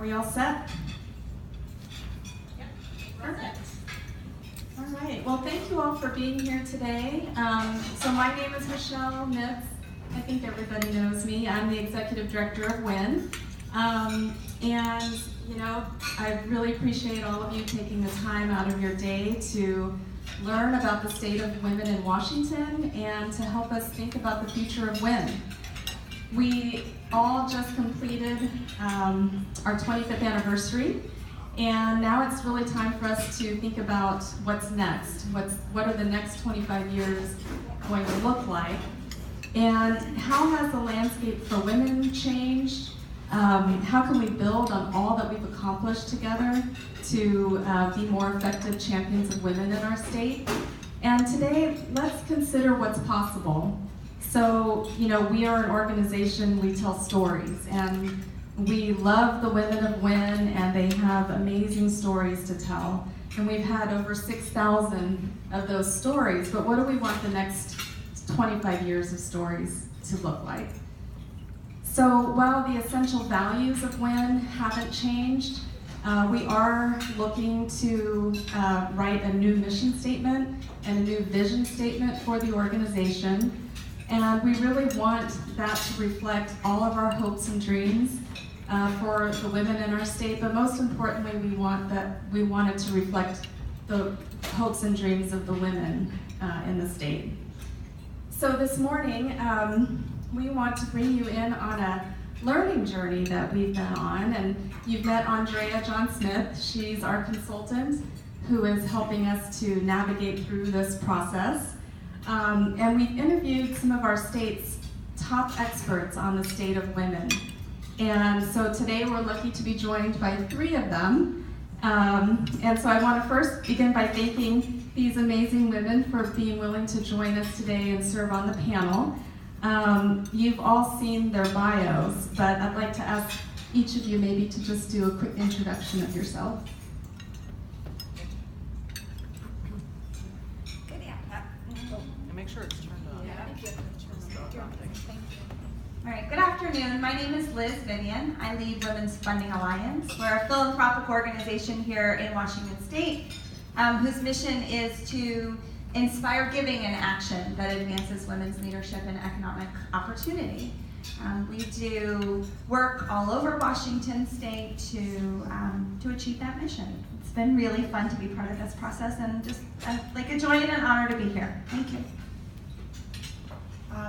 Are we all set? Yep. Perfect. All right. Well, thank you all for being here today. So my name is Michelle Nitz. I think everybody knows me. I'm the Executive Director of WWIN. And, you know, I really appreciate all of you taking the time out of your day to learn about the state of women in Washington and to help us think about the future of WWIN. We all just completed our 25th anniversary, and now it's really time for us to think about what's next. What are the next 25 years going to look like? And how has the landscape for women changed? How can we build on all that we've accomplished together to be more effective champions of women in our state? And today, let's consider what's possible. So, you know, we are an organization, we tell stories, and we love the women of WWIN, and they have amazing stories to tell. And we've had over 6,000 of those stories, but what do we want the next 25 years of stories to look like? So while the essential values of WWIN haven't changed, we are looking to write a new mission statement and a new vision statement for the organization. And we really want that to reflect all of our hopes and dreams for the women in our state, but most importantly, we want it to reflect the hopes and dreams of the women in the state. So this morning, we want to bring you in on a learning journey that we've been on, and you've met Andrea John-Smith. She's our consultant who is helping us to navigate through this process. And we've interviewed some of our state's top experts on the state of women. And so today we're lucky to be joined by 3 of them. And so I want to first begin by thanking these amazing women for being willing to join us today and serve on the panel. You've all seen their bios, but I'd like to ask each of you maybe to just do a quick introduction of yourself. Make sure it's turned on. Yeah. All right, good afternoon. My name is Liz Vivian. I lead Women's Funding Alliance. We're a philanthropic organization here in Washington State whose mission is to inspire giving and action that advances women's leadership and economic opportunity. We do work all over Washington State to achieve that mission. It's been really fun to be part of this process, and just like a joy and an honor to be here. Thank you.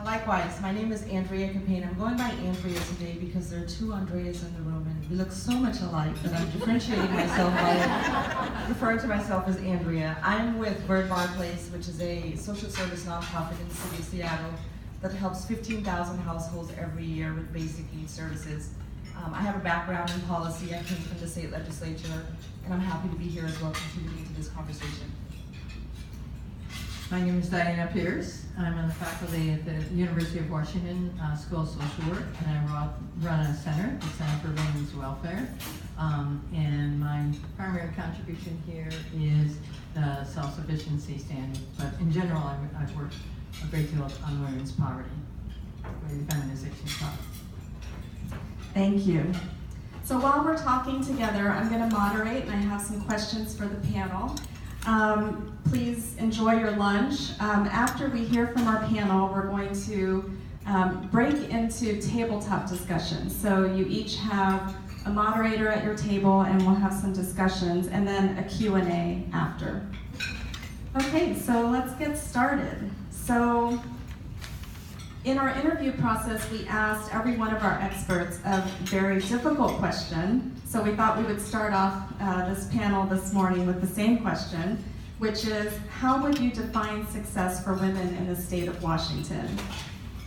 Likewise, my name is Andrea Campaign. I'm going by Andrea today because there are 2 Andreas in the room and we look so much alike that I'm differentiating myself by referring to myself as Andrea. I'm with Bird Bar Place, which is a social service nonprofit in the city of Seattle that helps 15,000 households every year with basic needs services. I have a background in policy. I came from the state legislature, and I'm happy to be here as well, contributing to this conversation. My name is Diana Pierce. I'm on the faculty at the University of Washington School of Social Work, and I run a center, the Center for Women's Welfare. And my primary contribution here is the self-sufficiency standard. But in general, I've worked a great deal on women's poverty, the feminization of poverty. Thank you. So while we're talking together, I'm going to moderate, and I have some questions for the panel. Please enjoy your lunch. After we hear from our panel, we're going to break into tabletop discussions. So you each have a moderator at your table, and we'll have some discussions, and then a Q&A after. Okay, so let's get started. So in our interview process, we asked every one of our experts a very difficult question. So we thought we would start off this panel this morning with the same question, which is, how would you define success for women in the state of Washington?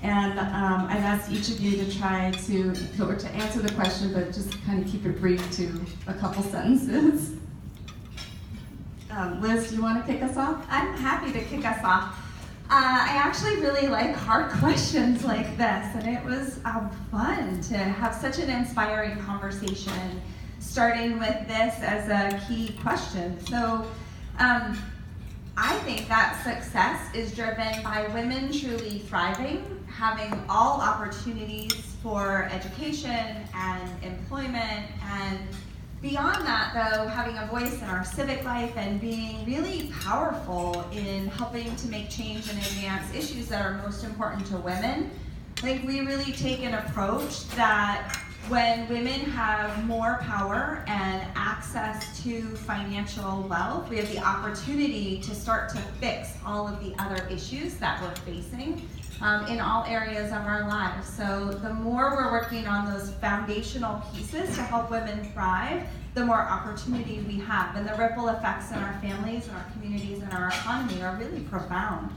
And I've asked each of you to try to answer the question, but just kind of keep it brief to a couple sentences. Liz, do you want to kick us off? I'm happy to kick us off. I actually really like hard questions like this, and it was fun to have such an inspiring conversation, starting with this as a key question. So I think that success is driven by women truly thriving, having all opportunities for education and employment and Beyond that, though, having a voice in our civic life and being really powerful in helping to make change and advance issues that are most important to women, I think we really take an approach that when women have more power and access to financial wealth, we have the opportunity to start to fix all of the other issues that we're facing in all areas of our lives. So the more we're working on those foundational pieces to help women thrive, the more opportunity we have. And the ripple effects in our families and our communities and our economy are really profound.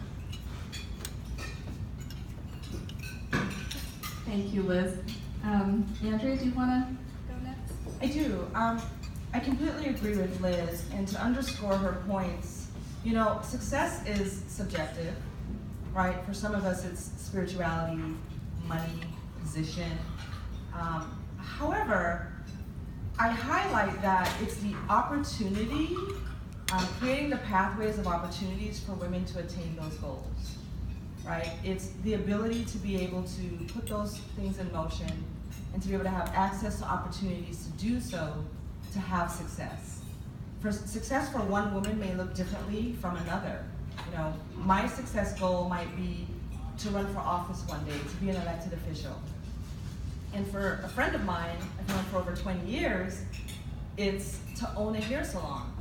Thank you, Liz. Andrea, do you want to go next? I do. I completely agree with Liz, and to underscore her points, you know, success is subjective, right? For some of us, it's spirituality, money, position. However, I highlight that it's the opportunity, creating the pathways of opportunities for women to attain those goals, right? It's the ability to be able to put those things in motion and to be able to have access to opportunities to do so, to have success. Success for one woman may look differently from another. You know, my success goal might be to run for office one day, to be an elected official. And for a friend of mine, I've known for over 20 years, it's to own a hair salon,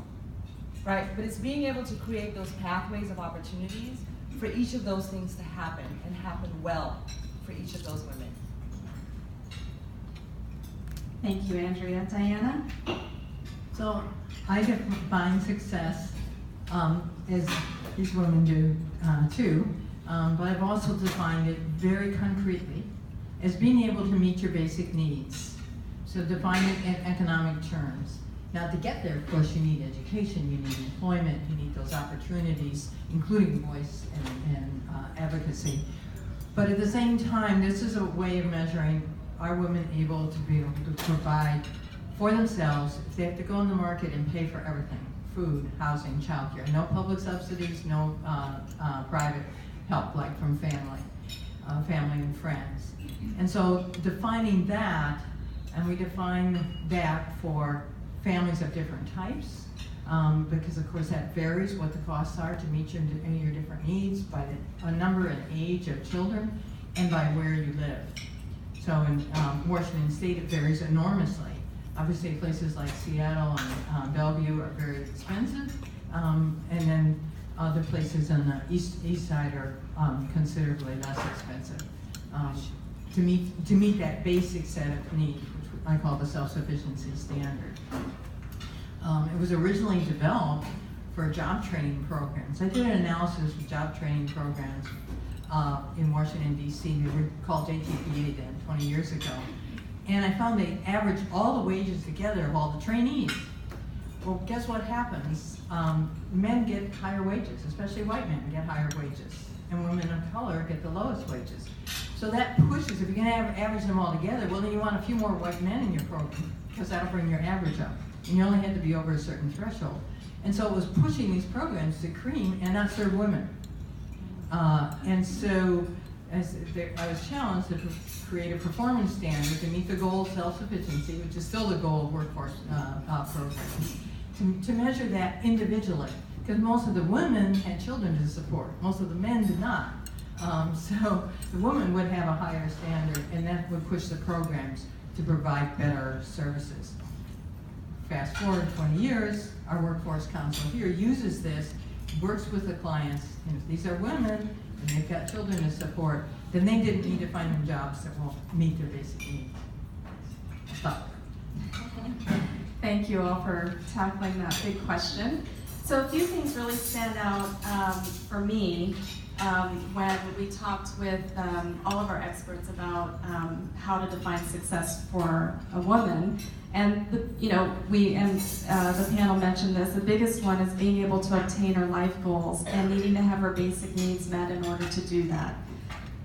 right? But it's being able to create those pathways of opportunities for each of those things to happen and happen well for each of those women. Thank you, Andrea. Diana? So I define success as these women do too, but I've also defined it very concretely as being able to meet your basic needs. So define it in economic terms. Now to get there, of course, you need education, you need employment, you need those opportunities, including voice and advocacy. But at the same time, this is a way of measuring, are women able to be able to provide for themselves if they have to go in the market and pay for everything, food, housing, childcare, no public subsidies, no private help like from family and friends. And so defining that, and we define that for families of different types, because of course that varies what the costs are to meet your different needs by a number and age of children and by where you live. So in Washington State, it varies enormously. Obviously, places like Seattle and Bellevue are very expensive, and then other places on the east side are considerably less expensive. To meet that basic set of needs, which I call the self-sufficiency standard. It was originally developed for job training programs. I did an analysis of job training programs in Washington, D.C. They were called JTPA then, 20 years ago. And I found they averaged all the wages together of all the trainees. Well, guess what happens? Men get higher wages, especially white men get higher wages, and women of color get the lowest wages. So that pushes, if you're going to average them all together, well then you want a few more white men in your program, because that'll bring your average up. And you only had to be over a certain threshold. And so it was pushing these programs to cream and not serve women. And so I was challenged to create a performance standard to meet the goal of self-sufficiency, which is still the goal of workforce programs, to measure that individually. Because most of the women had children to support, most of the men did not. So the woman would have a higher standard, and that would push the programs to provide better services. Fast forward 20 years, our workforce council here uses this, works with the clients, and if these are women and they've got children to support, then they didn't need to find them jobs that will meet their basic needs. Stop. Thank you all for tackling that big question. So a few things really stand out for me when we talked with all of our experts about how to define success for a woman. And the panel mentioned this. The biggest one is being able to obtain her life goals and needing to have her basic needs met in order to do that.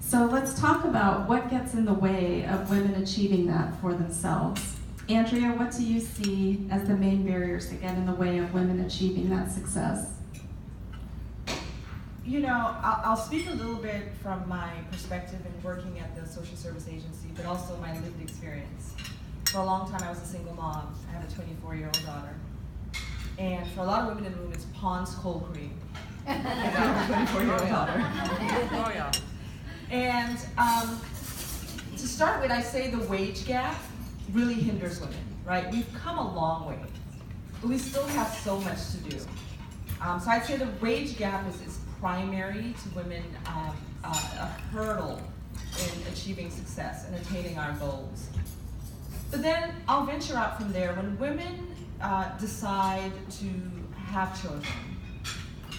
So let's talk about what gets in the way of women achieving that for themselves. Andrea, what do you see as the main barriers that get in the way of women achieving that success? You know, I'll speak a little bit from my perspective in working at the social service agency, but also my lived experience. For a long time, I was a single mom. I had a 24-year-old daughter. And for a lot of women in the room, it's Pond's cold cream. And I have a 24-year-old daughter. Oh, yeah. And to start with, I say the wage gap really hinders women, right? We've come a long way, but we still have so much to do. So I'd say the wage gap is primary to women, a hurdle in achieving success and attaining our goals. But then I'll venture out from there. When women decide to have children,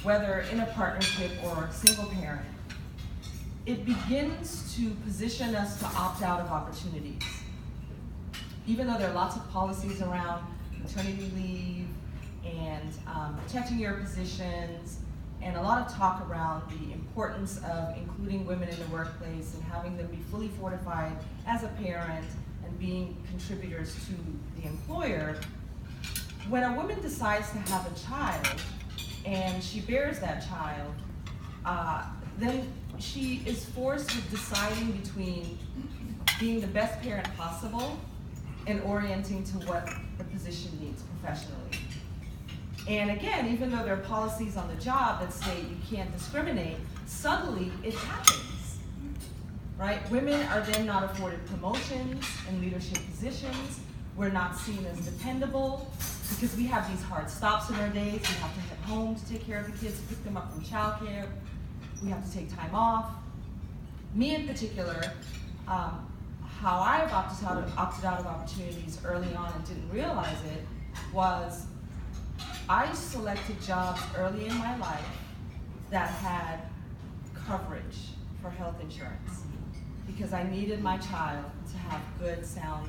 whether in a partnership or single parent, it begins to position us to opt out of opportunities. Even though there are lots of policies around maternity leave and protecting your positions, and a lot of talk around the importance of including women in the workplace and having them be fully fortified as a parent and being contributors to the employer, when a woman decides to have a child and she bears that child, then she is forced with deciding between being the best parent possible and orienting to what the position needs professionally. And again, even though there are policies on the job that say you can't discriminate, subtly it happens, right? Women are then not afforded promotions in leadership positions. We're not seen as dependable because we have these hard stops in our days. We have to head home to take care of the kids, pick them up from childcare. We have to take time off. Me in particular, how I've opted out of opportunities early on and didn't realize it was I selected jobs early in my life that had coverage for health insurance because I needed my child to have good, sound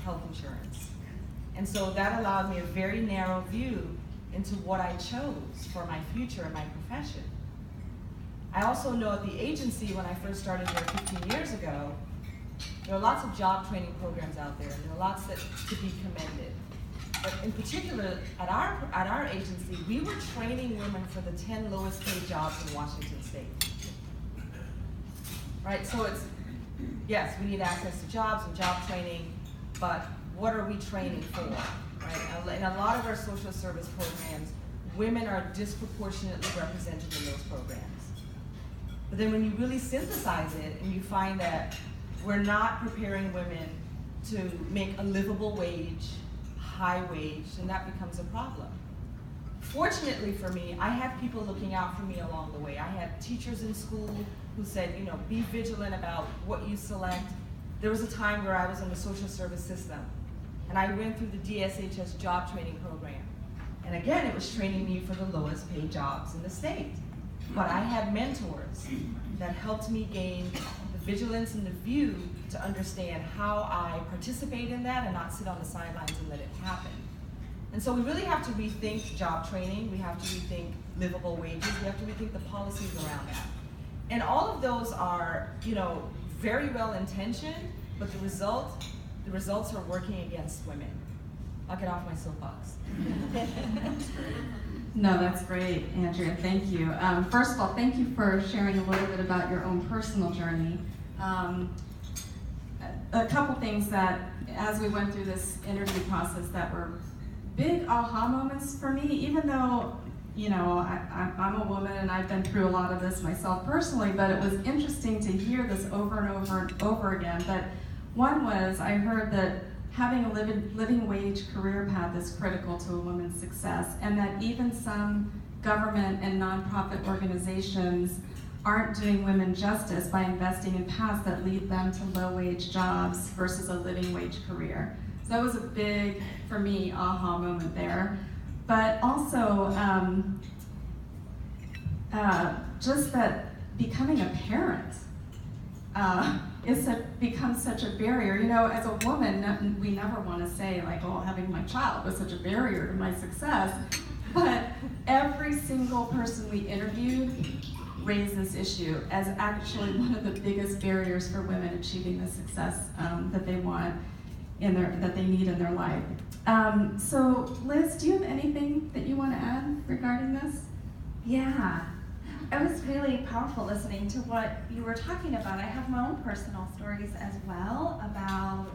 health insurance. And so that allowed me a very narrow view into what I chose for my future and my profession. I also know at the agency, when I first started there 15 years ago, there are lots of job training programs out there, and there are lots that to be commended. But in particular, at our agency, we were training women for the 10 lowest paid jobs in Washington State. Right, so it's, yes, we need access to jobs and job training, but what are we training for, right? In a lot of our social service programs, women are disproportionately represented in those programs. But then when you really synthesize it and you find that we're not preparing women to make a livable wage, high wage, then that becomes a problem. Fortunately for me, I had people looking out for me along the way. I had teachers in school who said, you know, be vigilant about what you select. There was a time where I was in the social service system, and I went through the DSHS job training program. And again, it was training me for the lowest paid jobs in the state. But I had mentors that helped me gain the vigilance and the view to understand how I participate in that and not sit on the sidelines and let it happen. And so we really have to rethink job training. We have to rethink livable wages. We have to rethink the policies around that. And all of those are, you know, very well intentioned, but the results are working against women. I'll get off my soapbox. No, that's great, Andrea. Thank you. First of all, thank you for sharing a little bit about your own personal journey. A couple things that, as we went through this interview process, that were big aha moments for me, even though, you know, I'm a woman and I've been through a lot of this myself personally, but it was interesting to hear this over and over and over again. But one was, I heard that having a living wage career path is critical to a woman's success, and that even some government and nonprofit organizations aren't doing women justice by investing in paths that lead them to low-wage jobs versus a living wage career. So that was a big, for me, aha moment there. But also, just that becoming a parent becomes such a barrier. You know, as a woman, we never want to say like, oh, having my child was such a barrier to my success. But every single person we interviewed raised this issue as actually one of the biggest barriers for women achieving the success that they want that they need in their life. So Liz, do you have anything that you want to add regarding this? Yeah, it was really powerful listening to what you were talking about. I have my own personal stories as well about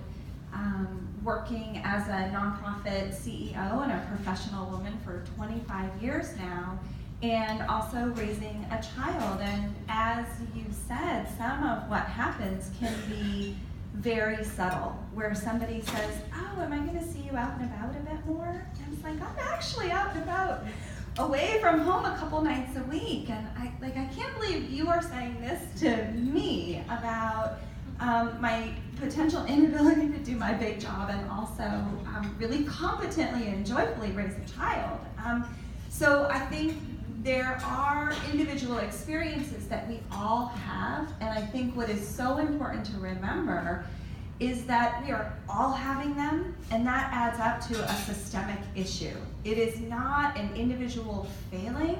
working as a nonprofit CEO and a professional woman for 25 years now, and also raising a child. And as you said, some of what happens can be very subtle, where somebody says, oh, am I gonna see you out and about a bit more? And it's like, I'm actually out and about away from home a couple nights a week. And I can't believe you are saying this to me about my potential inability to do my big job and also really competently and joyfully raise a child. So I think there are individual experiences that we all have, and I think what is so important to remember is that we are all having them, and that adds up to a systemic issue. It is not an individual failing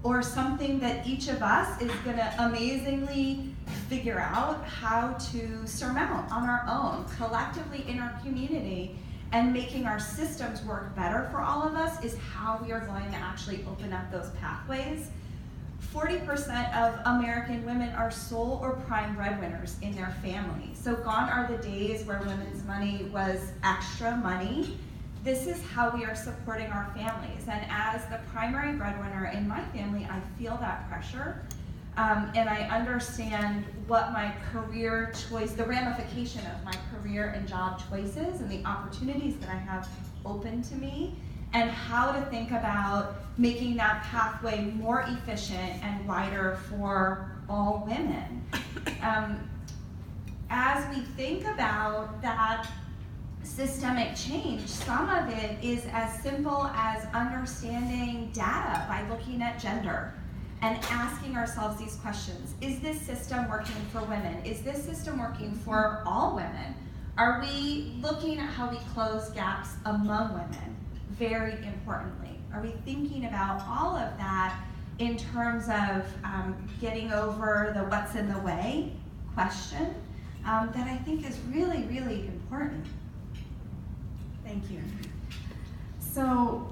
or something that each of us is gonna amazingly figure out how to surmount on our own, collectively in our community. And making our systems work better for all of us is how we are going to actually open up those pathways. 40% of American women are sole or prime breadwinners in their family. So gone are the days where women's money was extra money. This is how we are supporting our families. And as the primary breadwinner in my family, I feel that pressure. And I understand what my career choice, the ramification of my career and job choices and the opportunities that I have open to me, and how to think about making that pathway more efficient and wider for all women. As we think about that systemic change, some of it is as simple as understanding data by looking at gender and asking ourselves these questions. Is this system working for women? Is this system working for all women? Are we looking at how we close gaps among women? Very importantly, are we thinking about all of that in terms of getting over the what's in the way question that I think is really, really important. Thank you. So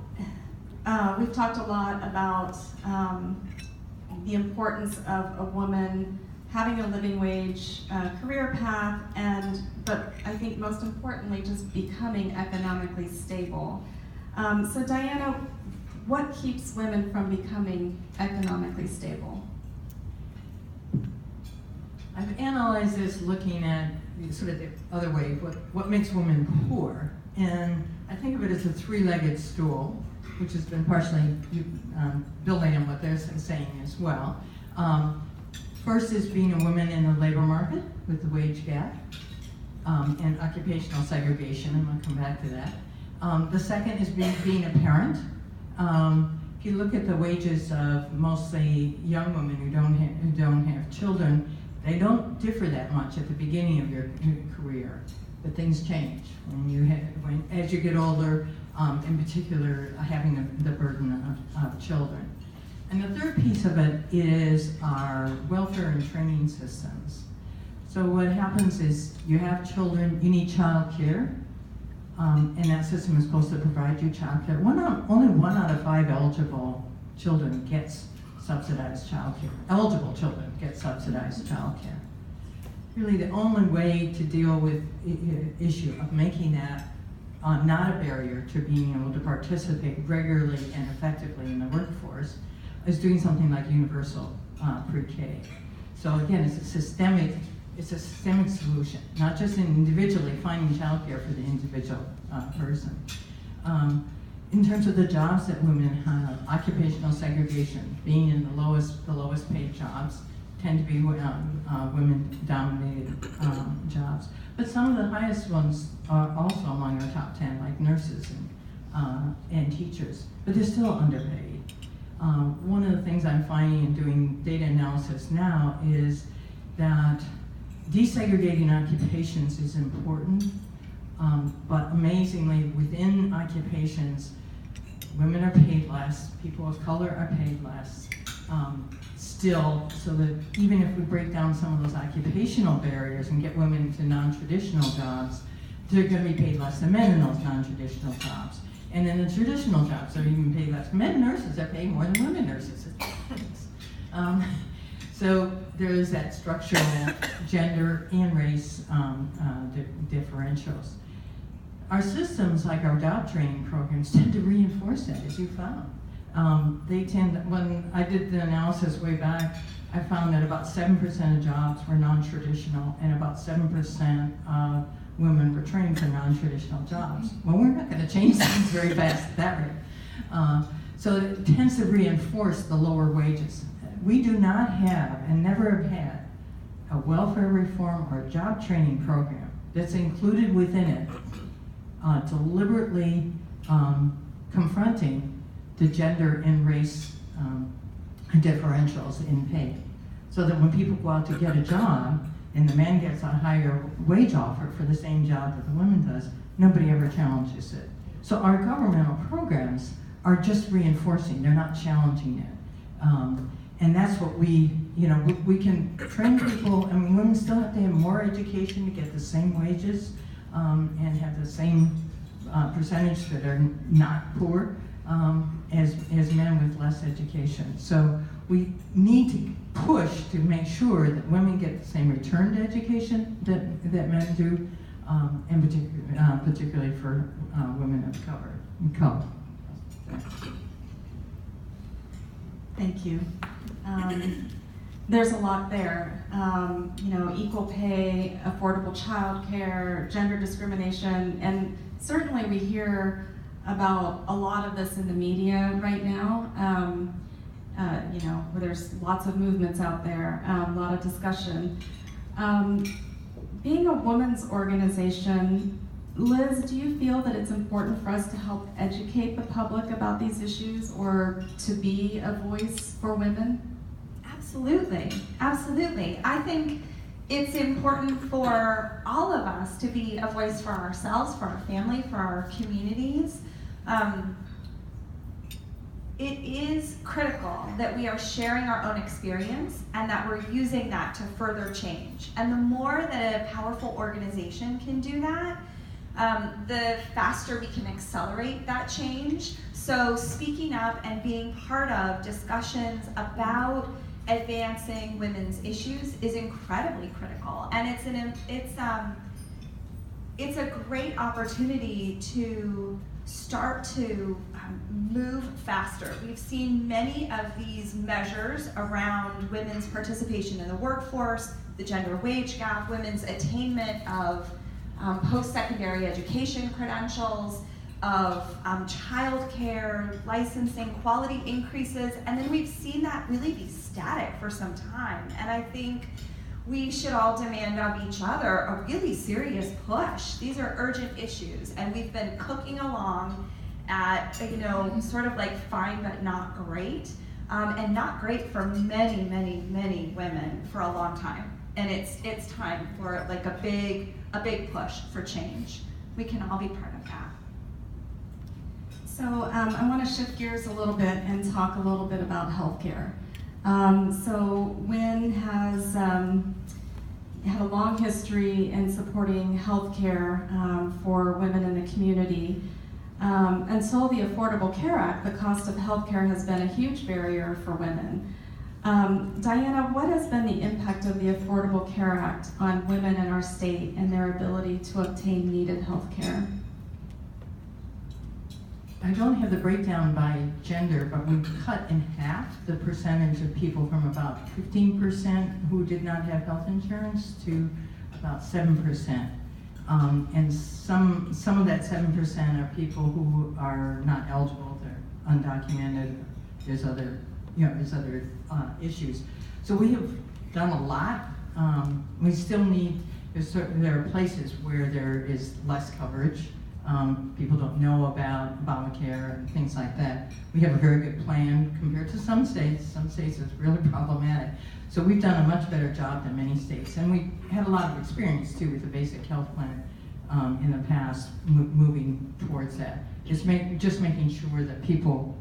we've talked a lot about the importance of a woman having a living wage career path, but I think most importantly, just becoming economically stable. So Diana, what keeps women from becoming economically stable? I've analyzed this looking at sort of the other way, what makes women poor. And I think of it as a three-legged stool, which has been partially building on what they're saying as well. First is being a woman in the labor market with the wage gap and occupational segregation, and I'll come back to that. The second is being a parent. If you look at the wages of mostly young women who don't have children, they don't differ that much at the beginning of your career, but things change as you get older. In particular, having the burden of children. And the third piece of it is our welfare and training systems. So what happens is you have children, you need child care, and that system is supposed to provide you child care. Only 1 out of 5 eligible children gets subsidized child care. Eligible children get subsidized child care. Really the only way to deal with the issue of making that not a barrier to being able to participate regularly and effectively in the workforce is doing something like universal pre-K. So again, it's a systemic solution, not just individually finding childcare for the individual person. In terms of the jobs that women have, occupational segregation, being in the lowest paid jobs tend to be women-dominated jobs. But some of the highest ones are also among our top 10, like nurses and teachers, but they're still underpaid. One of the things I'm finding in doing data analysis now is that desegregating occupations is important, but amazingly within occupations, women are paid less, people of color are paid less. Still, so that even if we break down some of those occupational barriers and get women into non-traditional jobs, they're going to be paid less than men in those non-traditional jobs. And in the traditional jobs, they're even paid less. Men nurses are paid more than women nurses. So there is that structural gender and race differentials. our systems, like our job training programs, tend to reinforce that, as you found. They tend, when I did the analysis way back, I found that about 7% of jobs were non-traditional and about 7% of women were trained for non-traditional jobs. Well, we're not going to change things very fast at that rate. So it tends to reinforce the lower wages. We do not have, and never have had, a welfare reform or job training program that's included within it deliberately confronting the gender and race differentials in pay. So that when people go out to get a job and the man gets a higher wage offer for the same job that the woman does, nobody ever challenges it. So our governmental programs are just reinforcing, they're not challenging it. And that's what we can train people. I mean, women still have to have more education to get the same wages and have the same percentage that are not poor as men with less education. So we need to push to make sure that women get the same return to education that men do, and particularly for women of color. Thank you. There's a lot there. Equal pay, affordable childcare, gender discrimination, and certainly we hear about a lot of this in the media right now. Where there's lots of movements out there, a lot of discussion. Being a women's organization, Liz, do you feel that it's important for us to help educate the public about these issues or to be a voice for women? Absolutely, absolutely. I think it's important for all of us to be a voice for ourselves, for our family, for our communities. It is critical that we are sharing our own experience and that we're using that to further change. And the more that a powerful organization can do that, the faster we can accelerate that change. So speaking up and being part of discussions about advancing women's issues is incredibly critical. And it's a great opportunity to start to move faster. We've seen many of these measures around women's participation in the workforce, the gender wage gap, women's attainment of post-secondary education credentials, of childcare, licensing, quality increases, and then we've seen that really be static for some time. And I think we should all demand of each other a really serious push. These are urgent issues, and we've been cooking along at, sort of like fine but not great, and not great for many, many, many women for a long time. And it's time for like a big push for change. We can all be part of that. So I want to shift gears a little bit and talk a little bit about healthcare. So WWIN has had a long history in supporting healthcare for women in the community. Until the Affordable Care Act, the cost of healthcare has been a huge barrier for women. Diana, what has been the impact of the Affordable Care Act on women in our state and their ability to obtain needed healthcare? I don't have the breakdown by gender, but we cut in half the percentage of people from about 15% who did not have health insurance to about 7%. And some of that 7% are people who are not eligible, they're undocumented, there's other issues. So we have done a lot. We still need, there are places where there is less coverage. People don't know about Obamacare and things like that. We have a very good plan compared to some states. Some states it's really problematic. So we've done a much better job than many states. And we had a lot of experience too with the basic health plan in the past, moving towards that. Just making sure that people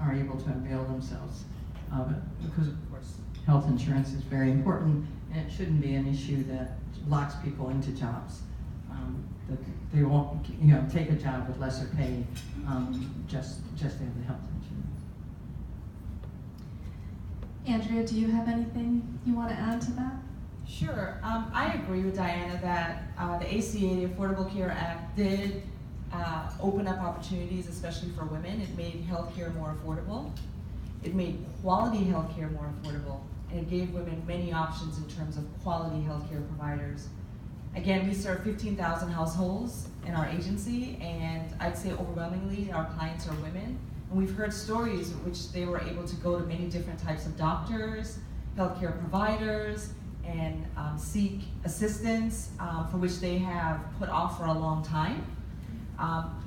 are able to avail themselves of it. Because of course, health insurance is very important and it shouldn't be an issue that locks people into jobs. That they won't, take a job with lesser pay just to have the health insurance. Andrea, do you have anything you want to add to that? Sure. I agree with Diana that the ACA, the Affordable Care Act, did open up opportunities, especially for women. It made healthcare more affordable. It made quality healthcare more affordable. And it gave women many options in terms of quality healthcare providers. Again, we serve 15,000 households in our agency, and I'd say overwhelmingly our clients are women. And we've heard stories in which they were able to go to many different types of doctors, healthcare providers, and seek assistance for which they have put off for a long time.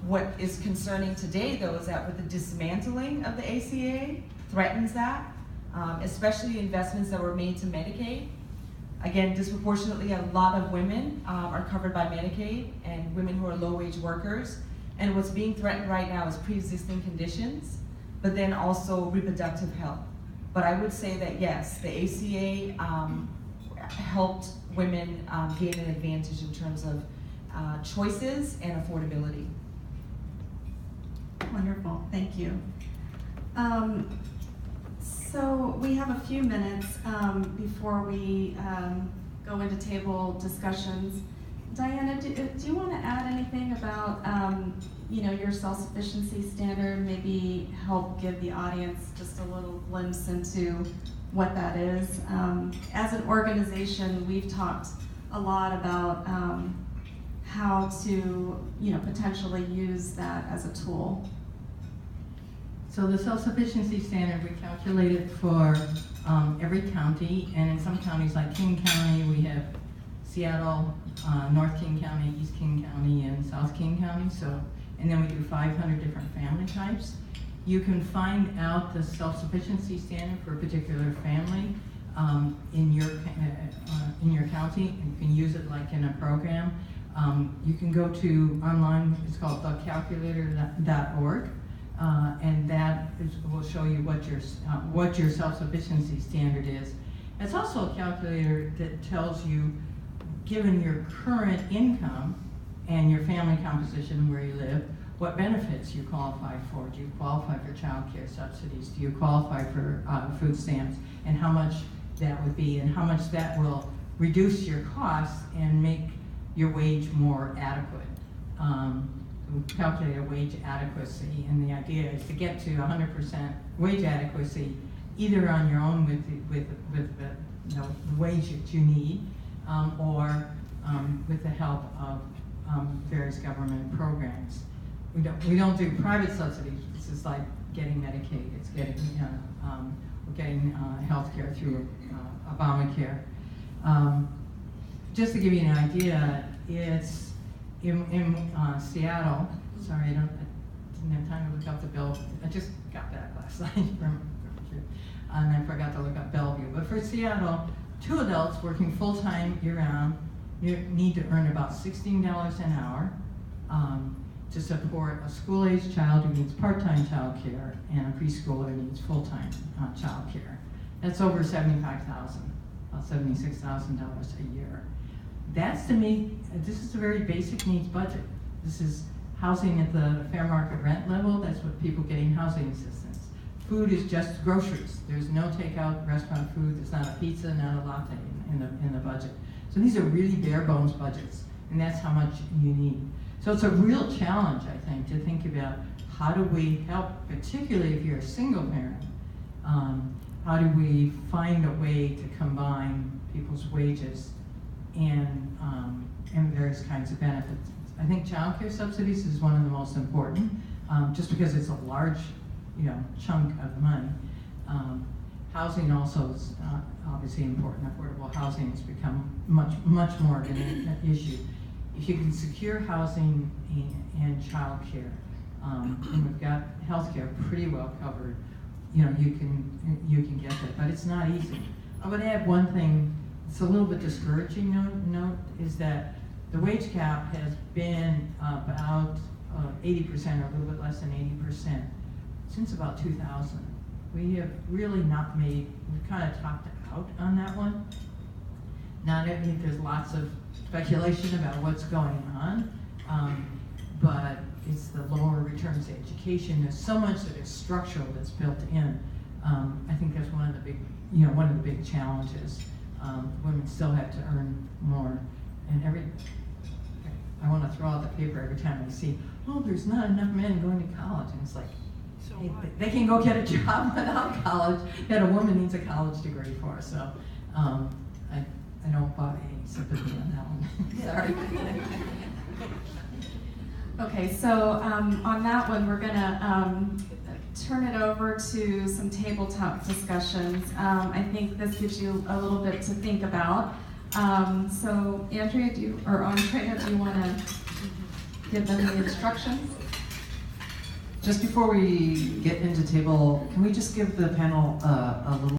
What is concerning today, though, is that with the dismantling of the ACA, threatens that, especially investments that were made to Medicaid. Again, disproportionately, a lot of women are covered by Medicaid, and women who are low-wage workers. And what's being threatened right now is pre-existing conditions, but then also reproductive health. But I would say that yes, the ACA helped women gain an advantage in terms of choices and affordability. Wonderful, thank you. So we have a few minutes before we go into table discussions. Diana, do you want to add anything about your self-sufficiency standard? Maybe help give the audience just a little glimpse into what that is. As an organization, we've talked a lot about how to potentially use that as a tool. So the self-sufficiency standard, we calculated for every county, and in some counties like King County, we have Seattle, North King County, East King County, and South King County. So, and then we do 500 different family types. You can find out the self-sufficiency standard for a particular family in your county. You can use it like in a program. You can go to online. It's called thecalculator.org. And that will show you what your self-sufficiency standard is. It's also a calculator that tells you, given your current income and your family composition where you live, what benefits you qualify for. Do you qualify for child care subsidies? Do you qualify for food stamps? And how much that would be, and how much that will reduce your costs and make your wage more adequate. We calculate a wage adequacy, and the idea is to get to 100% wage adequacy, either on your own with the wage that you need, or with the help of various government programs. We don't do private subsidies. This is like getting Medicaid. It's getting we're getting health care through Obamacare. Just to give you an idea, it's in Seattle. Sorry, I didn't have time to look up the bill. I just got back last night and I forgot to look up Bellevue. But for Seattle, 2 adults working full-time year-round need to earn about $16 an hour to support a school-age child who needs part-time child care and a preschooler who needs full-time child care. That's over $75,000, about $76,000 a year. That's to me, this is a very basic needs budget. This is housing at the fair market rent level. That's what people getting housing assistance. Food is just groceries. There's no takeout restaurant food. There's not a pizza, not a latte in the budget. So these are really bare bones budgets, and that's how much you need. So it's a real challenge, I think, to think about how do we help, particularly if you're a single parent, how do we find a way to combine people's wages and various kinds of benefits. I think child care subsidies is one of the most important, just because it's a large, chunk of money. Housing also is obviously important. Affordable housing has become much more of an issue. If you can secure housing and child care, and we've got health care pretty well covered, you can get that, but it's not easy. I would add one thing. It's a little bit discouraging note is that the wage cap has been about 80% or a little bit less than 80% since about 2000. We have really not we've kind of topped out on that one. Now, there's lots of speculation about what's going on, but it's the lower returns to education. There's so much that is structural that's built in. I think that's one of the big challenges. women still have to earn more. And I want to throw out the paper every time I see, oh, there's not enough men going to college. And it's like, So hey, what? they can go get a job without college that a woman needs a college degree for. So I don't buy any sympathy on that one. Sorry. Okay, so on that one, we're gonna turn it over to some tabletop discussions. I think this gives you a little bit to think about. So Andrea, Andrea, do you want to give them the instructions? Just before we get into table, can we just give the panel a little